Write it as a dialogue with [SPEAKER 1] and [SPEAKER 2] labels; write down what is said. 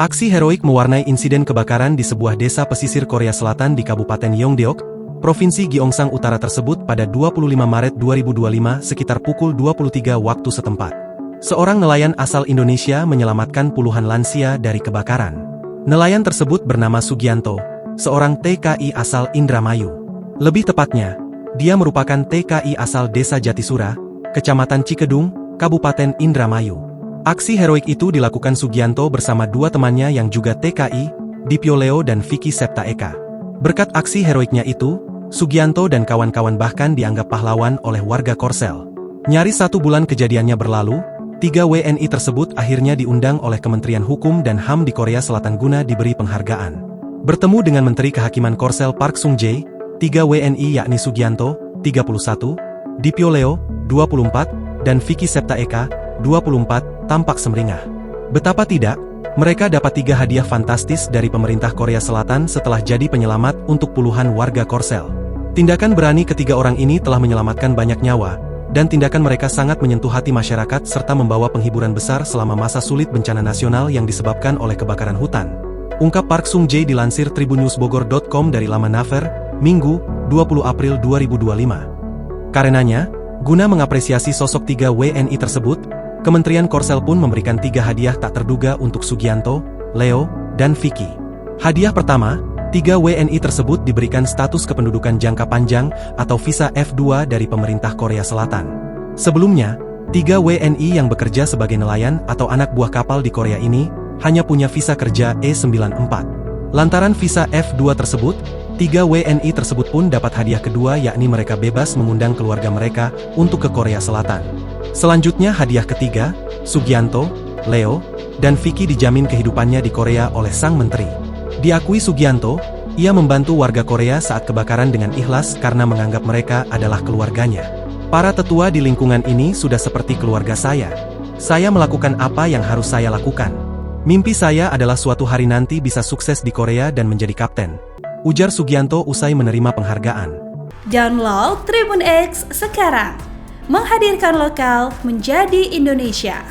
[SPEAKER 1] Aksi heroik mewarnai insiden kebakaran di sebuah desa pesisir Korea Selatan di Kabupaten Yeongdeok, Provinsi Gyeongsang Utara tersebut pada 25 Maret 2025 sekitar pukul 23 waktu setempat. Seorang nelayan asal Indonesia menyelamatkan puluhan lansia dari kebakaran. Nelayan tersebut bernama Sugianto, seorang TKI asal Indramayu. Lebih tepatnya, dia merupakan TKI asal Desa Jatisura, Kecamatan Cikedung, Kabupaten Indramayu. Aksi heroik itu dilakukan Sugianto bersama dua temannya yang juga TKI, Dipyo Leo dan Vicky Septa Eka. Berkat aksi heroiknya itu, Sugianto dan kawan-kawan bahkan dianggap pahlawan oleh warga Korsel. Nyaris 1 bulan kejadiannya berlalu, 3 WNI tersebut akhirnya diundang oleh Kementerian Hukum dan HAM di Korea Selatan guna diberi penghargaan. Bertemu dengan Menteri Kehakiman Korsel Park Sung-jae, 3 WNI yakni Sugianto, 31, Dipyo Leo, 24, dan Vicky Septa Eka, 24, tampak semeringah. Betapa tidak, mereka dapat 3 hadiah fantastis dari pemerintah Korea Selatan setelah jadi penyelamat untuk puluhan warga Korsel. Tindakan berani ketiga orang ini telah menyelamatkan banyak nyawa, dan tindakan mereka sangat menyentuh hati masyarakat serta membawa penghiburan besar selama masa sulit bencana nasional yang disebabkan oleh kebakaran hutan. Ungkap Park Sung-jae dilansir tribunnewsbogor.com dari laman Naver, Minggu, 20 April 2025. Karenanya, guna mengapresiasi sosok 3 WNI tersebut, Kementerian Korsel pun memberikan 3 hadiah tak terduga untuk Sugianto, Leo, dan Vicky. Hadiah pertama, 3 WNI tersebut diberikan status kependudukan jangka panjang atau visa F2 dari pemerintah Korea Selatan. Sebelumnya, 3 WNI yang bekerja sebagai nelayan atau anak buah kapal di Korea ini hanya punya visa kerja E94. Lantaran visa F2 tersebut, 3 WNI tersebut pun dapat hadiah kedua yakni mereka bebas mengundang keluarga mereka untuk ke Korea Selatan. Selanjutnya hadiah ketiga, Sugianto, Leo, dan Vicky dijamin kehidupannya di Korea oleh sang menteri. Diakui Sugianto, ia membantu warga Korea saat kebakaran dengan ikhlas karena menganggap mereka adalah keluarganya. Para tetua di lingkungan ini sudah seperti keluarga saya. Saya melakukan apa yang harus saya lakukan. Mimpi saya adalah suatu hari nanti bisa sukses di Korea dan menjadi kapten, ujar Sugianto usai menerima penghargaan.
[SPEAKER 2] Download Tribun X sekarang. Menghadirkan lokal menjadi Indonesia.